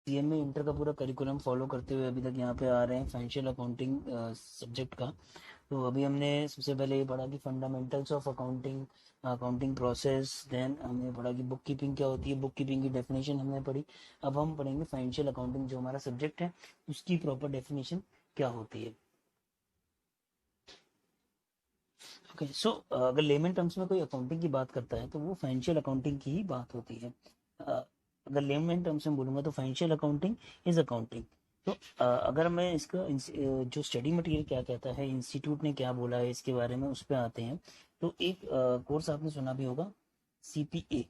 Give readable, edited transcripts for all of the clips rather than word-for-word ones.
CMA inter का पूरा curriculum follow करते हुए अभी तक यहाँ पे आ रहे हैं फाइनेंशियल अकाउंटिंग सब्जेक्ट का। तो अभी हमने सबसे पहले ये पढ़ा कि fundamentals of accounting, accounting process, then हमने पढ़ा कि बुक कीपिंग क्या होती है, बुक कीपिंग की डेफिनेशन हमने पढ़ी। अब हम पढ़ेंगे फाइनेंशियल अकाउंटिंग जो हमारा सब्जेक्ट है उसकी प्रॉपर डेफिनेशन क्या होती है। ओके सो अगर लेमन टर्म्स में कोई अकाउंटिंग की बात करता है तो वो फाइनेंशियल अकाउंटिंग की ही बात होती है। अगर लेमन टर्म्स में बोलूँगा तो फाइनेंशियल अकाउंटिंग इज अकाउंटिंग। तो अगर मैं इसका जो स्टडी मटेरियल क्या कहता है, इंस्टीट्यूट ने क्या बोला है इसके बारे में, उस पर आते हैं। तो एक कोर्स आपने सुना भी होगा, सीपीए,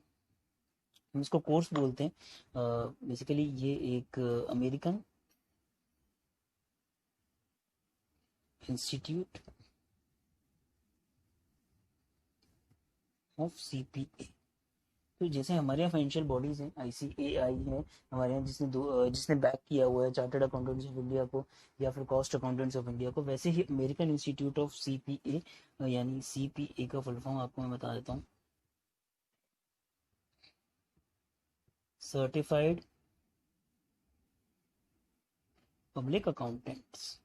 हम इसको कोर्स बोलते हैं। बेसिकली ये एक अमेरिकन इंस्टीट्यूट ऑफ सीपीए। तो जैसे हमारे यहाँ फाइनेंशियल बॉडीज हैं, आईसीएआई है हमारे यहाँ, जिसने बैक किया हुआ है चार्टर्ड अकाउंटेंट्स ऑफ इंडिया को या फिर कॉस्ट अकाउंटेंट्स ऑफ इंडिया को, वैसे ही अमेरिकन इंस्टीट्यूट ऑफ सीपीए यानी सीपीए का फुल फॉर्म आपको मैं बता देता हूँ, सर्टिफाइड पब्लिक अकाउंटेंट्स।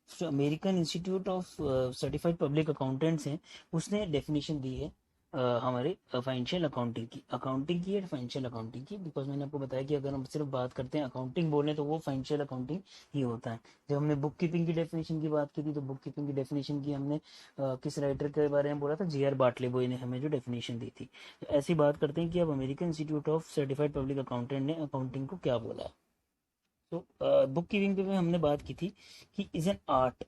जो American Institute of Certified Public accountants हैं, उसने डेफिनेशन दी है हमारे फाइनेंशियल अकाउंटिंग की है, फाइनेंशियल अकाउंटिंग की। बिकॉज मैंने आपको बताया कि अगर हम सिर्फ बात करते हैं अकाउंटिंग बोले तो वो फाइनेंशियल अकाउंटिंग ही होता है। जब हमने बुक कीपिंग की डेफिनेशन की बात की थी तो बुक कीपिंग की डेफिनेशन की हमने किस राइटर के बारे में बोला था, जे आर बाटले बॉय ने हमें जो डेफिनेशन दी थी। तो ऐसी बात करते हैं कि अब American Institute of Certified public accountant ने अकाउंटिंग को क्या बोला। तो बुक कीपिंग पे हमने बात की थी कि इज एन आर्ट,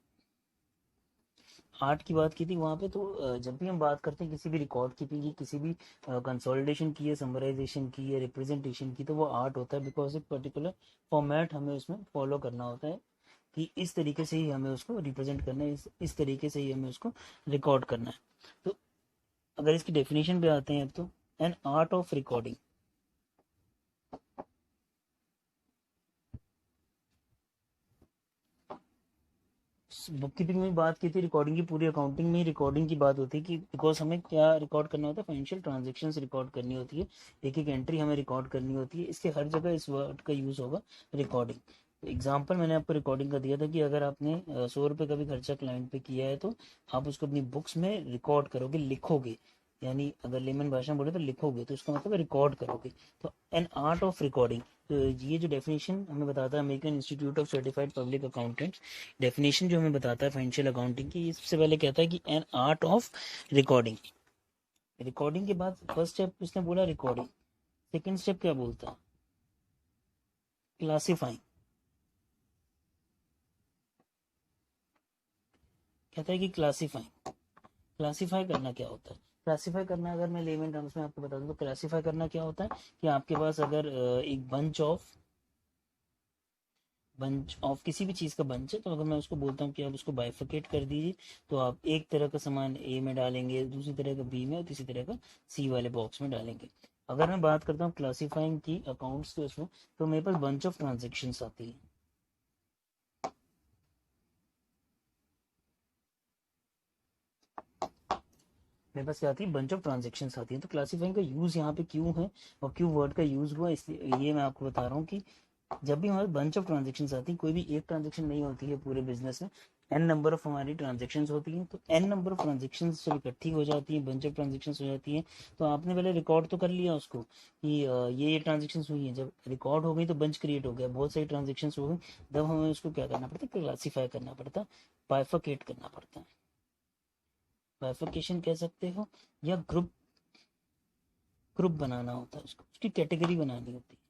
आर्ट की बात की थी वहां पे। तो जब भी हम बात करते हैं किसी भी रिकॉर्ड कीपिंग की, किसी भी कंसोलिडेशन की है, समराइजेशन की है, रिप्रेजेंटेशन की, तो वो आर्ट होता है। बिकॉज एक पर्टिकुलर फॉर्मेट हमें उसमें फॉलो करना होता है कि इस तरीके से ही हमें उसको रिप्रेजेंट करना है, इस तरीके से ही हमें उसको रिकॉर्ड करना है। तो अगर इसकी डेफिनेशन पे आते हैं अब, तो N art of recording. Book keeping में बात की थी रिकॉर्डिंग की, पूरी अकाउंटिंग में ही रिकॉर्डिंग की बात होती है कि बिकॉज हमें क्या रिकॉर्ड करना होता है, फाइनेंशियल ट्रांजेक्शन्स रिकॉर्ड करनी होती है, एक एक एंट्री हमें रिकॉर्ड करनी होती है। इसके हर जगह इस वर्ड का यूज होगा, रिकॉर्डिंग। एग्जाम्पल मैंने आपको रिकॉर्डिंग का दिया था कि अगर आपने 100 रुपये का भी खर्चा क्लाइंट पे किया है तो आप उसको अपनी बुक्स में रिकॉर्ड करोगे, लिखोगे। यानी अगर लेमन भाषा में बोले तो लिखोगे, तो इसका मतलब रिकॉर्ड करोगे। तो एन आर्ट ऑफ रिकॉर्डिंग, तो ये जो डेफिनेशन हमें बताता है American Institute of Certified Public accountants, definition जो हमें बताता है फाइनेंशियल अकाउंटिंग की, सबसे पहले कहता है कि N art of recording. Recording के बाद फर्स्ट स्टेप इसने बोला रिकॉर्डिंग, सेकंड स्टेप क्या बोलता है, क्लासिफाइंग। कहता है कि क्लासिफाइंग, क्लासिफाई करना क्या होता है। क्लासिफाई करना अगर मैं लेमन टर्म्स में आपको बता दूं तो क्लासिफाई करना क्या होता है कि आपके पास अगर एक बंच ऑफ किसी भी चीज़ का बंच है, तो अगर मैं उसको बोलता हूँ कि आप उसको बाइफिकेट कर दीजिए, तो आप एक तरह का सामान ए में डालेंगे, दूसरी तरह का बी में और तीसरी तरह का सी वाले बॉक्स में डालेंगे। अगर मैं बात करता हूँ क्लासीफाइंग की अकाउंट्स के उसमें, तो मेरे पास बंच ऑफ ट्रांजेक्शन आती है। मेरे पास क्या आती है, बंच ऑफ ट्रांजेक्शन आती है। तो क्लासीफाइंग का यूज यहाँ पे क्यों है और क्यों वर्ड का यूज हुआ, इसलिए ये मैं आपको बता रहा हूँ कि जब भी हमारे बंच ऑफ ट्रांजेक्शन आती है, कोई भी एक ट्रांजेक्शन नहीं होती है पूरे बिजनेस में, एन नंबर ऑफ हमारी ट्रांजेक्शन होती है। तो एन नंबर ऑफ ट्रांजेक्शन जब इकट्ठी हो जाती है, बंच ऑफ ट्रांजेक्शन हो जाती है, तो आपने पहले रिकॉर्ड तो कर लिया उसको कि ये ट्रांजेक्शन हुई है। जब रिकॉर्ड हो गई तो बंच क्रिएट हो गया, बहुत सारी ट्रांजेक्शन हो गई। तब हमें उसको क्या करना पड़ता है, क्लासीफाई करना पड़ता है, बाइफिकेट करना पड़ता है। बाइफिकेशन कह सकते हो, या ग्रुप ग्रुप बनाना होता है, उसको उसकी कैटेगरी बनानी होती है,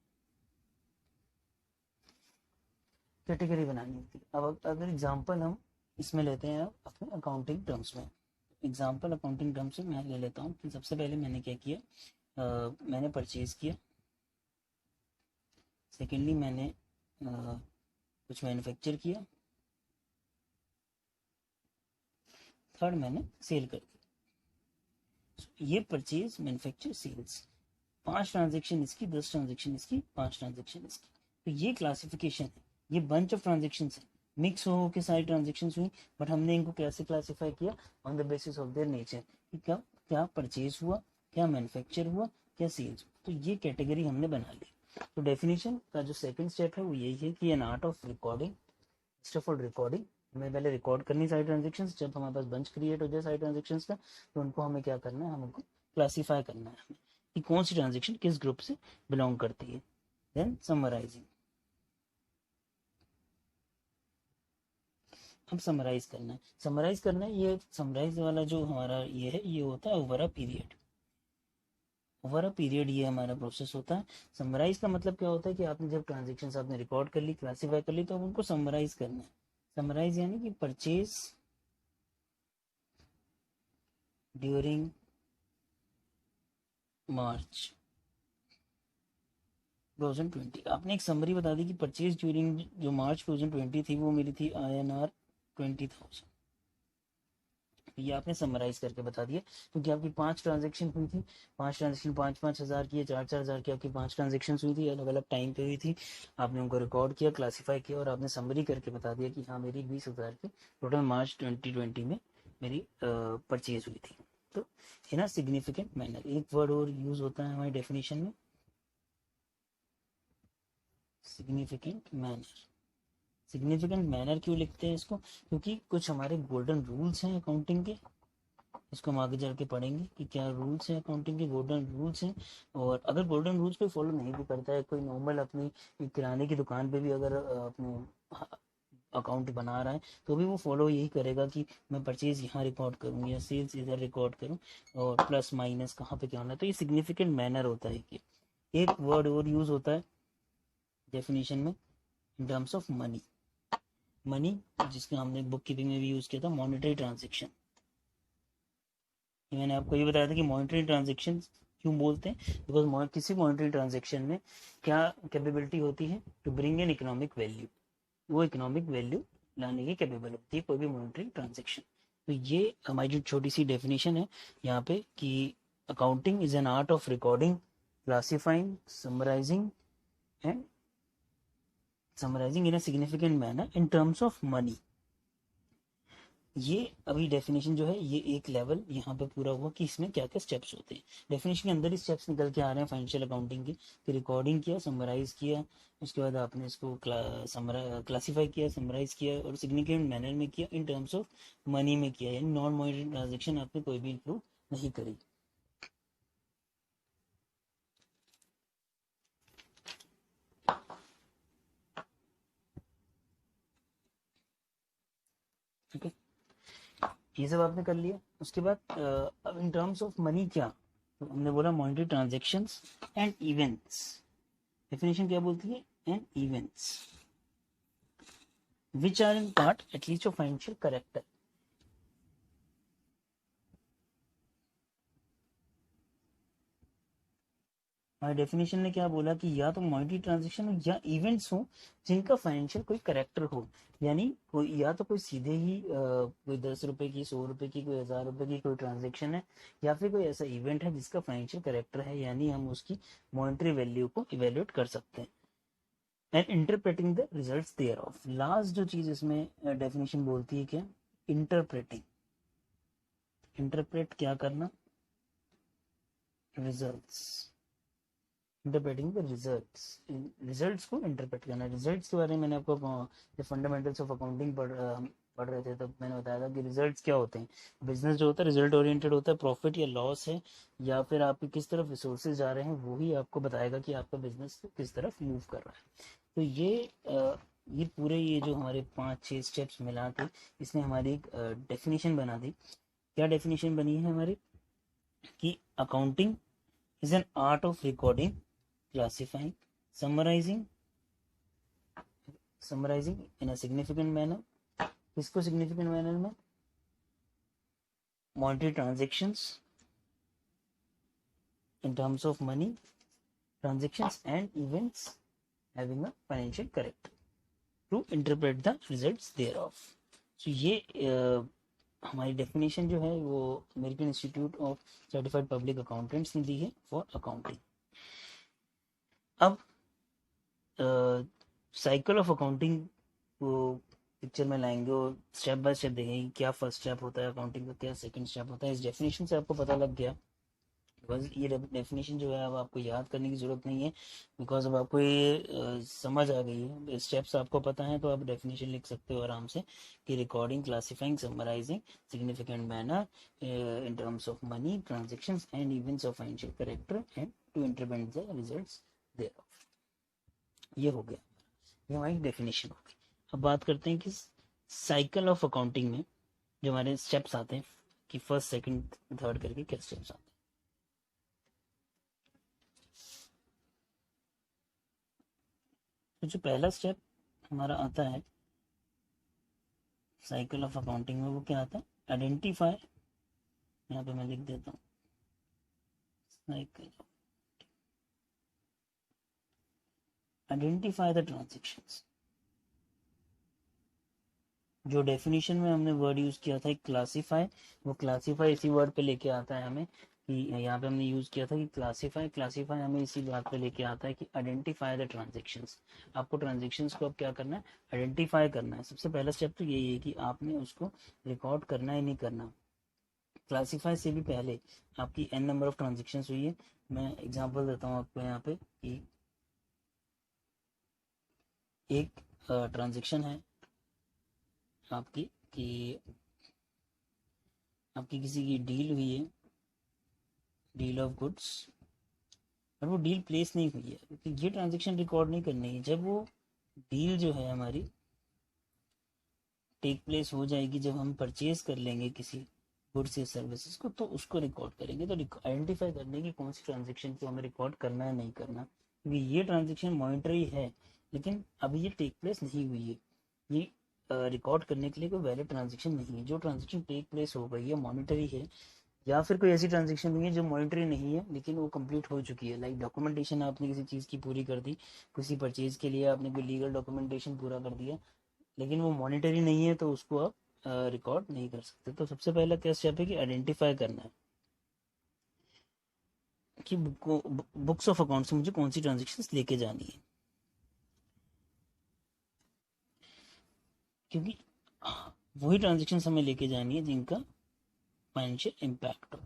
कैटेगरी बनानी होती है। अब अगर एग्जांपल हम इसमें लेते हैं अपने अकाउंटिंग टर्म्स में, एग्जांपल अकाउंटिंग टर्म्स में मैं ले लेता हूँ कि सबसे पहले मैंने क्या किया, मैंने परचेज किया, सेकेंडली मैंने कुछ मैन्युफैक्चर किया, थर्ड मैंने सेल कर दिया। ये परचेज, मैन्युफैक्चर, सेल्स, 5 ट्रांजेक्शन इसकी, 10 ट्रांजेक्शन इसकी, 5 ट्रांजेक्शन इसकी। तो ये क्लासिफिकेशन है, ये बंच ऑफ ट्रांजेक्शन है, मिक्स हो के सारी ट्रांजेक्शन हुई। बट हमने इनको कैसे क्लासीफाई किया, on the basis of their nature, कि क्या क्या परचेज हुआ, क्या मैन्युफैक्चर हुआ, क्या सेल्स हुआ। तो ये कैटेगरी हमने बना ली। तो डेफिनेशन का जो सेकंड स्टेप है वो यही है कि N art of recording, first of all recording, हमें पहले रिकॉर्ड करनी सारी ट्रांजेक्शन। जब हमारे पास बंच क्रिएट हो जाए सारी ट्रांजेक्शन का, तो उनको हमें क्या करना है, हमको क्लासीफाई करना है हमें कि कौन सी ट्रांजेक्शन किस ग्रुप से बिलोंग करती है। देन समराइजिंग, अब समराइज करना है। समराइज करना है, ये समराइज वाला जो हमारा ये है, ये होता है over a period. Over a period ये हमारा प्रोसेस होता है। समराइज का मतलब क्या होता है कि आपने जब ट्रांजेक्शन आपने रिकॉर्ड कर ली, क्लासीफाई कर ली, तो अब उनको समराइज करना है। समराइज यानी कि परचेज ड्यूरिंग मार्च 2020। आपने एक समरी बता दी कि परचेज ड्यूरिंग जो मार्च 2020 थी वो मेरी थी INR 20,000। ये आपने समराइज करके बता दिया, क्योंकि आपकी 5 ट्रांजेक्शन हुई थी, 5 ट्रांजेक्शन 5-5 हज़ार की, 4-4 हज़ार की आपकी 5 ट्रांजेक्शन हुई थी, अलग अलग टाइम पे हुई थी। आपने उनको रिकॉर्ड किया, क्लासीफाई किया और आपने समरी करके बता दिया कि हाँ मेरी 20,000 की टोटल मार्च 2020 में मेरी परचेज हुई थी। तो इन अ सिग्निफिकेंट मैनर, एक वर्ड और यूज होता है हमारी डेफिनेशन में, सिग्निफिकेंट मैनर। सिग्निफिकेंट मैनर क्यों लिखते हैं इसको, क्योंकि कुछ हमारे गोल्डन रूल्स हैं अकाउंटिंग के, इसको हम आगे चल के पढ़ेंगे कि क्या रूल्स हैं अकाउंटिंग के, गोल्डन रूल्स हैं। और अगर गोल्डन रूल्स कोई फॉलो नहीं भी करता है, कोई नॉर्मल अपनी किराने की दुकान पे भी अगर अपने अकाउंट बना रहा है, तो भी वो फॉलो यही करेगा कि मैं परचेज यहाँ रिकॉर्ड करूँ या सेल्स इधर रिकॉर्ड करूँ और प्लस माइनस कहाँ पे क्या होना है। तो ये सिग्निफिकेंट मैनर होता है कि एक वर्ड और यूज होता है डेफिनेशन में इन टर्म्स ऑफ मनी। मनी जिसका हमने बुक कीपिंग में भी यूज किया था, मॉनेटरी ट्रांजेक्शन। मैंने आपको ये बताया था कि मॉनेटरी ट्रांजेक्शन क्यों बोलते हैं, बिकॉज किसी मॉनेटरी ट्रांजेक्शन में क्या कैपेबिलिटी होती है, to bring an economic value, वो इकोनॉमिक वैल्यू लाने की कैपेबल होती है कोई भी मॉनेटरी ट्रांजेक्शन। तो ये हमारी जो छोटी सी डेफिनेशन है यहाँ पे कि accounting is an art of recording, classifying, summarising and summarising in a significant manner in terms of money. ये अभी डेफिनेशन जो है ये एक लेवल यहाँ पे पूरा हुआ कि इसमें क्या क्या स्टेप्स होते हैं। डेफिनेशन के अंदर ही स्टेप्स निकल के आ रहे हैं फाइनेंशियल अकाउंटिंग के, कि रिकॉर्डिंग किया, समराइज किया, उसके बाद आपने इसको क्लासीफाई किया, समराइज किया और सिग्निफिकेंट मैनर में किया, इन टर्म्स ऑफ मनी में किया, यानी नॉन मॉनिटरी ट्रांजेक्शन आपने कोई भी इंक्लूड नहीं करी। ठीक है, ये सब आपने कर लिया। उसके बाद अब इन टर्म्स ऑफ मनी क्या, तो हमने बोला monetary transactions and events. Definition क्या बोलती है, and events which are in part at least of financial character। हमारे डेफिनेशन ने क्या बोला कि या तो मॉनेटरी ट्रांजेक्शन हो या इवेंट्स हो जिनका फाइनेंशियल कोई करेक्टर हो, यानी कोई या तो कोई सीधे ही कोई 10 रुपए की, 100 रुपए की, कोई 1000 रुपए की कोई ट्रांजेक्शन है, या फिर कोई ऐसा इवेंट है जिसका फाइनेंशियल करेक्टर है, यानी हम उसकी मॉनेटरी वैल्यू को इवेल्युएट कर सकते हैं। And interpreting the results thereof, last जो चीज इसमें डेफिनेशन बोलती है क्या, इंटरप्रेटिंग। इंटरप्रेट क्या करना, results, interpreting the results, results को इंटरप्रेट करना। रिजल्ट्स के बारे में मैंने आपको जब फंडामेंटल्स ऑफ अकाउंटिंग पढ़ रहे थे तब मैंने बताया था कि रिजल्ट्स क्या होते हैं। बिजनेस जो होता है रिजल्ट ओरिएंटेड होता है, प्रॉफिट या लॉस है या फिर आपकी किस तरफ रिसोर्सेज जा रहे हैं, वो ही आपको बताएगा कि आपका बिजनेस किस तरफ मूव कर रहा है। तो ये पूरे ये जो हमारे 5-6 स्टेप्स मिला के इसने हमारी एक डेफिनेशन बना दी। क्या डेफिनेशन बनी है हमारी, कि accounting is an art of recording, classifying, summarizing in a significant manner। किसको significant manner में, monetary transactions in terms of money, transactions and events having a financial character to interpret the results thereof। so ये हमारी definition जो है वो American Institute of Certified Public Accountants ने दी है for accounting. अब साइकिल ऑफ अकाउंटिंग को picture में लाएंगे और स्टेप बाय स्टेप देखेंगे क्या फर्स्ट स्टेप होता है अकाउंटिंग का, क्या सेकंड स्टेप होता है। इस डेफिनेशन से आपको पता लग गया बस ये डेफिनेशन जो है अब आपको याद करने की जरूरत नहीं है, बिकॉज अब आपको ये समझ आ गई है, स्टेप्स आपको पता है, तो आप डेफिनेशन लिख सकते हो आराम से कि recording, classifying, summarising significant manner in terms of money transactions and events of financial character and to interpret the results thereof. ये हो गया, ये हमारी डेफिनेशन हो गई। अब बात करते हैं कि साइकिल ऑफ अकाउंटिंग में जो हमारे स्टेप्स आते हैं कि फर्स्ट सेकंड थर्ड करके क्या स्टेप्स आते हैं। तो जो पहला स्टेप हमारा आता है साइकिल ऑफ अकाउंटिंग में, वो क्या आता है, आइडेंटिफाई, यहाँ पे मैं लिख देता हूँ साइकिल, आइडेंटिफाई द ट्रांजेक्शंस। जो डेफिनेशन में हमने वर्ड यूज किया था क्लासीफाई, वो क्लासीफाई इसी वर्ड पे लेके आता है हमें, कि यहाँ पे हमने यूज किया था कि क्लासीफाई, क्लासीफाई हमें इसी बात पे लेके आता है कि आइडेंटिफाई द ट्रांजेक्शंस। आपको ट्रांजेक्शंस को अब क्या करना है, आइडेंटिफाई करना है। सबसे पहला स्टेप तो यही है कि आपने उसको रिकॉर्ड करना है नहीं करना। क्लासीफाई से भी पहले आपकी एन नंबर ऑफ ट्रांजेक्शंस हुई है। मैं एग्जांपल देता हूँ आपको यहाँ पे कि एक ट्रांजेक्शन है आपकी, कि आपकी किसी की डील हुई है, डील ऑफ गुड्स, और वो डील प्लेस नहीं हुई है, क्योंकि ये ट्रांजेक्शन रिकॉर्ड नहीं करनी है। जब वो डील जो है हमारी टेक प्लेस हो जाएगी, जब हम परचेज कर लेंगे किसी गुड्स या सर्विसेज को, तो उसको रिकॉर्ड करेंगे। तो आइडेंटिफाई करने की कौन सी ट्रांजेक्शन को हमें रिकॉर्ड करना है नहीं करना, क्योंकि ये ट्रांजेक्शन मॉनिटरी है लेकिन अभी ये टेक प्लेस नहीं हुई है, ये रिकॉर्ड करने के लिए कोई वैलिड ट्रांजेक्शन नहीं है। जो ट्रांजेक्शन टेक प्लेस हो गई है, मॉनिटरी है, या फिर कोई ऐसी ट्रांजेक्शन हुई है जो मॉनिटरी नहीं है लेकिन वो कंप्लीट हो चुकी है, लाइक डॉक्यूमेंटेशन आपने किसी चीज़ की पूरी कर दी, किसी परचेज के लिए आपने कोई लीगल डॉक्यूमेंटेशन पूरा कर दिया, लेकिन वो मॉनिटरी नहीं है, तो उसको आप रिकॉर्ड नहीं कर सकते। तो सबसे पहला क्या स्टेप है कि आइडेंटिफाई करना है कि बुक्स ऑफ अकाउंट से मुझे कौन सी ट्रांजेक्शन लेके जानी है, क्योंकि वही ट्रांजेक्शन हमें लेके जानी है जिनका फाइनेंशियल इम्पैक्ट हो।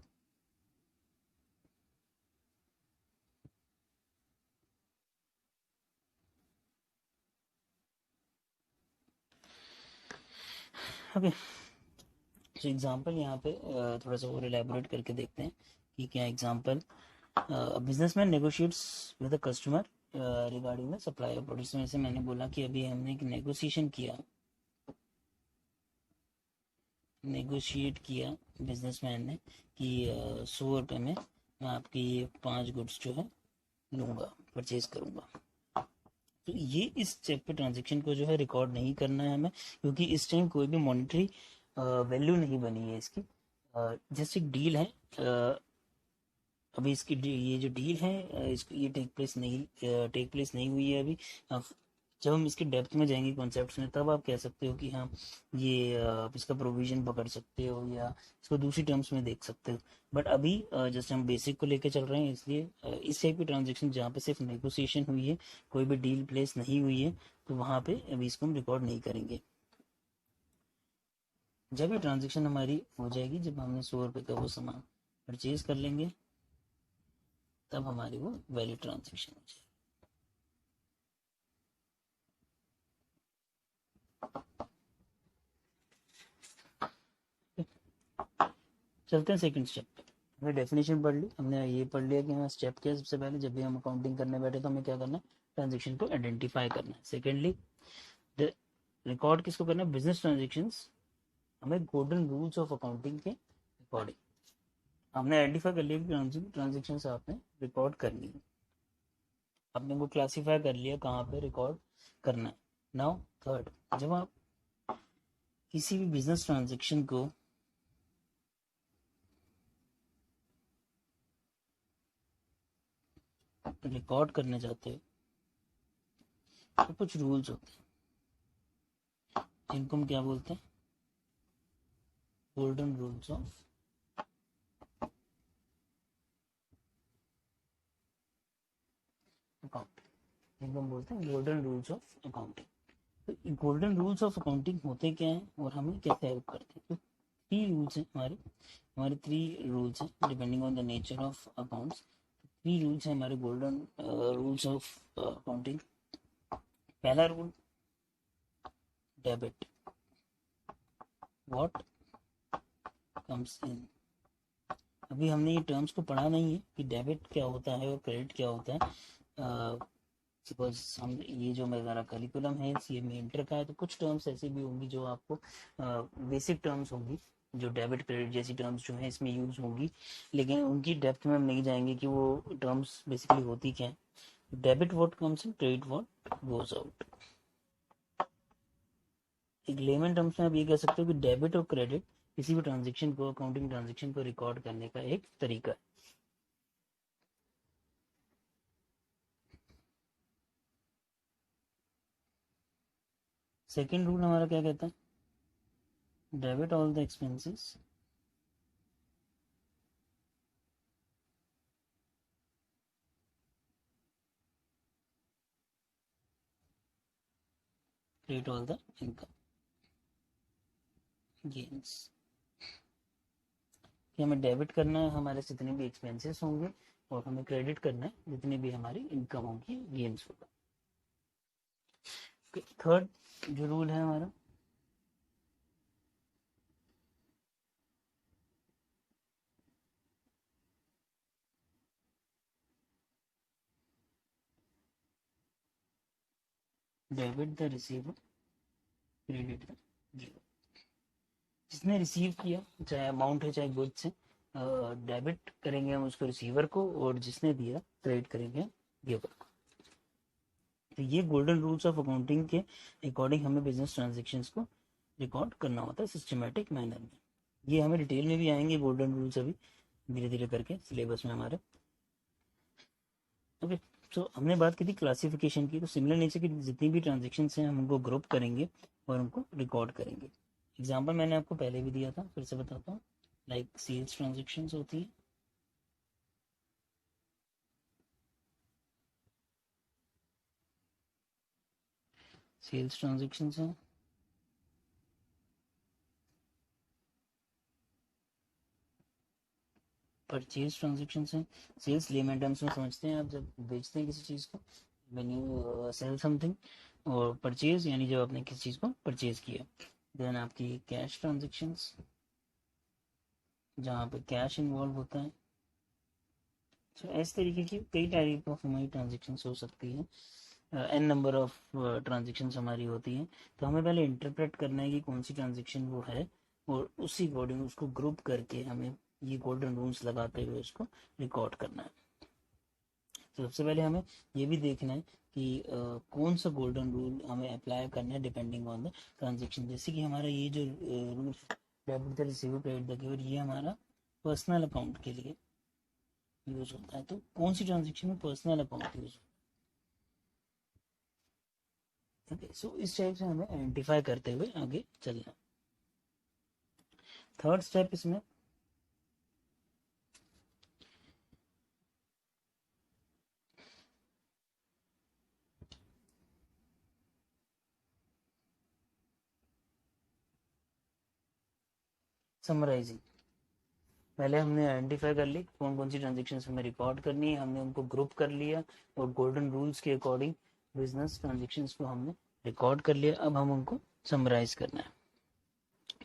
ओके, तो एग्जांपल यहाँ पे थोड़ा सा और एलैबोरेट करके देखते हैं कि क्या example. Businessman negotiates with the customer regarding the supply of products में से मैंने बोला कि अभी हमने एक नेगोशिएशन किया, नेगोशिएट किया बिजनेसमैन ने कि 100 रुपये में मैं आपकी ये 5 गुड्स जो है लूँगा, परचेज करूँगा। तो ये इस चेक पे ट्रांजेक्शन को जो है रिकॉर्ड नहीं करना है हमें, क्योंकि इस टाइम कोई भी मॉनेटरी वैल्यू नहीं बनी है इसकी। जैसे डील है, अभी इसकी ये जो डील है इसको ये टेक प्लेस नहीं हुई है अभी। जब हम इसके डेप्थ में जाएंगे कॉन्सेप्ट्स में, तब आप कह सकते हो कि हाँ ये आप इसका प्रोविजन पकड़ सकते हो या इसको दूसरी टर्म्स में देख सकते हो। बट अभी जैसे हम बेसिक को लेके चल रहे हैं, इसलिए इस टाइप की ट्रांजेक्शन जहाँ पे सिर्फ नेगोशिएशन हुई है, कोई भी डील प्लेस नहीं हुई है, तो वहाँ पे अभी इसको हम रिकॉर्ड नहीं करेंगे। जब ये ट्रांजेक्शन हमारी हो जाएगी, जब हमने 100 रुपये का वो सामान परचेज कर लेंगे, तब हमारी वो वैलिड ट्रांजेक्शन हो जाएगी। चलते हैं सेकंड स्टेप पे। हमने डेफिनेशन पढ़ ली, हमने ये पढ़ लिया कि हमें स्टेप क्या है। सबसे पहले जब भी हम अकाउंटिंग करने बैठे तो हमें क्या करना है, ट्रांजेक्शन को आइडेंटिफाई करना है। सेकेंडली रिकॉर्ड किसको करना है, बिजनेस ट्रांजेक्शंस, हमें गोल्डन रूल्स ऑफ अकाउंटिंग के अकॉर्डिंग हमने आइडेंटिफाई कर लिया कि ट्रांजेक्शंस आपने रिकॉर्ड करनी है, आपने वो क्लासीफाई कर लिया कहाँ पे रिकॉर्ड करना है। नाउ थर्ड, जब आप किसी भी बिजनेस ट्रांजेक्शन को रिकॉर्ड करने जाते हो, तो कुछ रूल्स होते हैं जिनको हम क्या बोलते हैं, गोल्डन रूल्स ऑफ अकाउंटिंग, जिनको हम बोलते हैं गोल्डन रूल्स ऑफ अकाउंटिंग। तो गोल्डन रूल्स ऑफ अकाउंटिंग होते क्या हैं और हमें कैसे हेल्प करते हैं। थ्री रूल्स हैं हमारे हमारे थ्री रूल्स हैं depending on the nature of accounts. Three rules हैं हमारे गोल्डन रूल्स ऑफ अकाउंटिंग। पहला rule, debit, what comes in. अभी हमने ये टर्म्स को पढ़ा नहीं है कि डेबिट क्या होता है और क्रेडिट क्या होता है। सपोज हम ये जो मेरा करिकुलम है सी में इंटर का है, तो कुछ टर्म्स ऐसी भी होंगी जो आपको बेसिक टर्म्स होंगी, जो डेबिट क्रेडिट जैसी टर्म्स जो है इसमें यूज होंगी, लेकिन उनकी डेप्थ में हम नहीं जाएंगे कि वो टर्म्स बेसिकली होती क्या है। Debit what comes in, credit what goes out. एक लेमन टर्म्स में आप ये कह सकते हो कि डेबिट और क्रेडिट किसी भी ट्रांजेक्शन को, अकाउंटिंग ट्रांजेक्शन को रिकॉर्ड करने का एक तरीका है। सेकेंड रूल हमारा क्या कहता है, debit all the expenses credit all the income gains. कि हमें डेबिट करना है हमारे जितने भी एक्सपेंसेस होंगे और हमें क्रेडिट करना है जितनी भी हमारी इनकम होगी, गेन्स होगा। थर्ड जो रूल है हमारा, debit the receiver, credit the giver. जिसने रिसीव किया, चाहे अमाउंट है चाहे गुड्स है, डेबिट करेंगे हम उसको रिसीवर को, और जिसने दिया क्रेडिट करेंगे गिवर को। तो ये गोल्डन रूल्स ऑफ अकाउंटिंग के अकॉर्डिंग हमें बिजनेस ट्रांजेक्शन्स को रिकॉर्ड करना होता है सिस्टमेटिक मैनर में। ये हमें डिटेल में भी आएंगे गोल्डन रूल्स अभी धीरे धीरे करके सिलेबस में हमारे। ओके, तो हमने बात की थी क्लासिफिकेशन की, तो सिमिलर नेचर की जितनी भी ट्रांजेक्शन हैं हम उनको ग्रुप करेंगे और उनको रिकॉर्ड करेंगे। एग्जाम्पल मैंने आपको पहले भी दिया था, फिर से बताता हूँ। लाइक सेल्स ट्रांजेक्शन होती है, सेल्स ट्रांजेक्शन है, परचेज ट्रांजेक्शन है। सेल्स लेमन टर्म्स में समझते हैं आप, जब बेचते हैं किसी चीज को, व्हेन यू सेल समथिंग। और परचेज यानी जब आपने किसी चीज को परचेज किया। देन आपकी कैश ट्रांजेक्शन, जहाँ पे कैश इन्वॉल्व होता है। तो इस तरीके की कई टाइप ऑफ हमारी ट्रांजेक्शन हो सकती है, एन नंबर ऑफ ट्रांजेक्शन हमारी होती हैं। तो हमें पहले इंटरप्रेट करना है कि कौन सी ट्रांजेक्शन वो है, और उसी अकॉर्डिंग उसको ग्रुप करके हमें ये गोल्डन रूल्स लगाते हुए उसको रिकॉर्ड करना है। तो सबसे पहले हमें ये भी देखना है कि कौन सा गोल्डन रूल हमें अप्लाई करना है डिपेंडिंग ऑन द ट्रांजेक्शन। जैसे कि हमारा ये जो rule debit the receiver credit the giver, ये हमारा पर्सनल अकाउंट के लिए यूज होता है। तो कौन सी ट्रांजेक्शन में पर्सनल अकाउंट यूज, ओके। सो इस टाइप से हमें आइडेंटिफाई करते हुए आगे चलना। थर्ड स्टेप इसमें समराइजिंग। पहले हमने आइडेंटिफाई कर ली कौन कौन सी ट्रांजेक्शन हमें रिकॉर्ड करनी है, हमने उनको ग्रुप कर लिया और गोल्डन रूल्स के अकॉर्डिंग बिजनेस ट्रांजेक्शन को हमने रिकॉर्ड कर लिया। अब हम उनको समराइज करना है।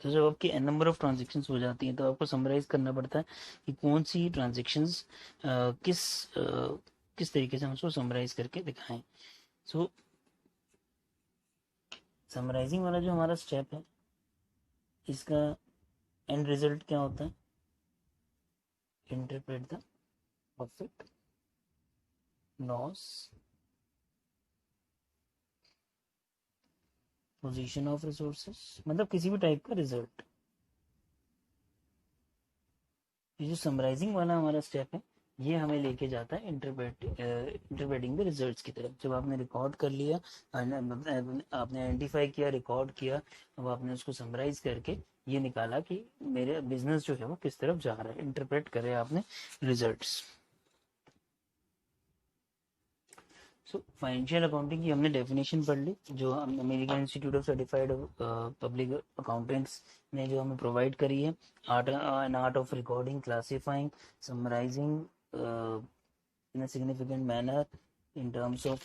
तो जब आपकी एन नंबर ऑफ ट्रांजेक्शन हो जाती हैं तो आपको समराइज करना पड़ता है कि कौन सी ट्रांजेक्शन किस किस तरीके से हम उसको समराइज करके दिखाएं। सो समराइजिंग वाला जो हमारा स्टेप है, इसका एंड रिजल्ट क्या होता है, interpret the profit loss position of resources, मतलब किसी भी टाइप का रिजल्ट। ये जो समराइजिंग वाला हमारा स्टेप है, ये हमें लेके जाता है इंटरप्रेटिंग द रिजल्ट्स की तरफ। जब आपने रिकॉर्ड कर लिया, आपने आइडेंटिफाई किया, रिकॉर्ड किया, अब आपने उसको समराइज करके ये निकाला कि मेरे बिजनेस जो है वो किस तरफ जा रहा है, इंटरप्रेट करे आपने रिजल्ट्स। सो फाइनेंशियल अकाउंटिंग की हमने डेफिनेशन पढ़ ली, जो हम American Institute of Certified Public Accountants ने जो हमें प्रोवाइड करी है। An art of recording, classifying, summarising in a significant manner in terms of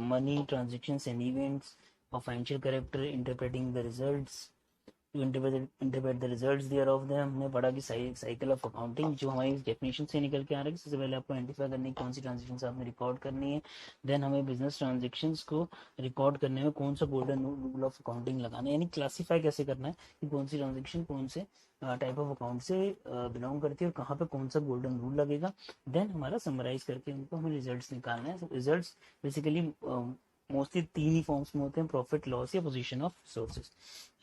money transactions and events of financial character, interpreting the results, to interpret the results thereof। हमने पढ़ा कि cycle of accounting जो हमारी definition से निकल के आ रहा है। सबसे पहले आपको आइडेंटिफाई करनी है कौन सी ट्रांजेक्शन आपने रिकॉर्ड करनी है। देन हमें बिजनेस ट्रांजेक्शन्स को रिकॉर्ड करने में कौन सा गोल्डन रूल ऑफ अकाउंटिंग लगाना है, यानी क्लासीफाई कैसे करना है कि कौन सी ट्रांजेक्शन कौन से टाइप ऑफ अकाउंट से बिलोंग करती है और कहाँ पे कौन सा गोल्डन रूल लगेगा। देन हमारा समराइज करके उनको हमें रिजल्ट्स निकालना है। रिजल्ट्स बेसिकली मोस्टली तीन ही फॉर्म्स में होते हैं, प्रॉफिट, लॉस या पोजीशन ऑफ सोर्सेज।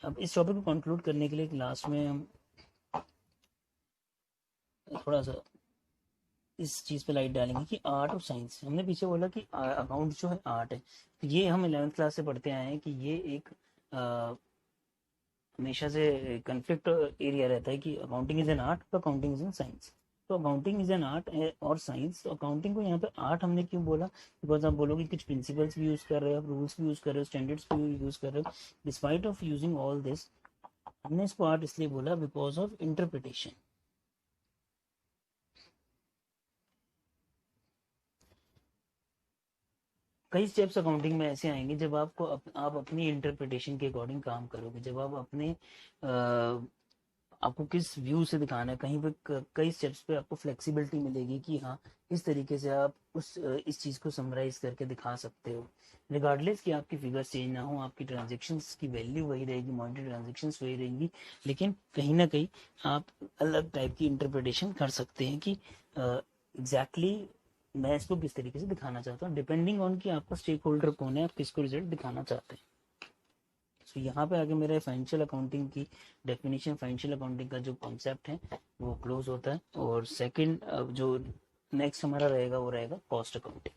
अब इस टॉपिक को कंक्लूड करने के लिए लास्ट में हम थोड़ा सा इस चीज़ पे लाइट डालेंगे कि आर्ट और साइंस। हमने पीछे बोला कि अकाउंट जो है आर्ट है, तो ये हम 11th क्लास से पढ़ते आए हैं कि ये एक हमेशा से कन्फ्लिक्ट एरिया रहता है कि अकाउंटिंग इज एन आर्ट तो अकाउंटिंग इज एन साइंस। तो अकाउंटिंग इज एन आर्ट और साइंस। तो अकाउंटिंग को यहाँ पे आर्ट हमने क्यों बोला, बिकॉज आप बोलोगे कुछ प्रिंसिपल्स भी यूज कर रहे हो, आप रूल्स भी यूज कर रहे हो, स्टैंडर्ड्स भी यूज कर रहे हो। Despite of using all this, हमने इसको आर्ट इसलिए बोला बिकॉज ऑफ इंटरप्रिटेशन। कई स्टेप्स अकाउंटिंग में ऐसे आएंगे जब आप अपनी इंटरप्रिटेशन के अकॉर्डिंग काम करोगे, जब आप अपने आपको किस व्यू से दिखाना है। कहीं पे कई स्टेप्स पे आपको फ्लेक्सिबिलिटी मिलेगी कि हाँ इस तरीके से आप इस चीज़ को समराइज करके दिखा सकते हो। रिगार्डलेस कि आपकी फिगर्स चेंज ना हो, आपकी ट्रांजेक्शन्स की वैल्यू वही रहेगी, मॉनिटरी ट्रांजेक्शन्स वही रहेंगी, लेकिन कहीं ना कहीं आप अलग टाइप की इंटरप्रिटेशन कर सकते हैं कि एग्जैक्टली मैं इसको किस तरीके से दिखाना चाहता हूँ, डिपेंडिंग ऑन कि आपका स्टेक होल्डर कौन है, आप किसको रिजल्ट दिखाना चाहते हैं। तो यहाँ पे आगे मेरा फाइनेंशियल अकाउंटिंग की डेफिनेशन, फाइनेंशियल अकाउंटिंग का जो कॉन्सेप्ट है वो क्लोज होता है। और सेकंड जो नेक्स्ट हमारा रहेगा वो रहेगा कॉस्ट अकाउंटिंग।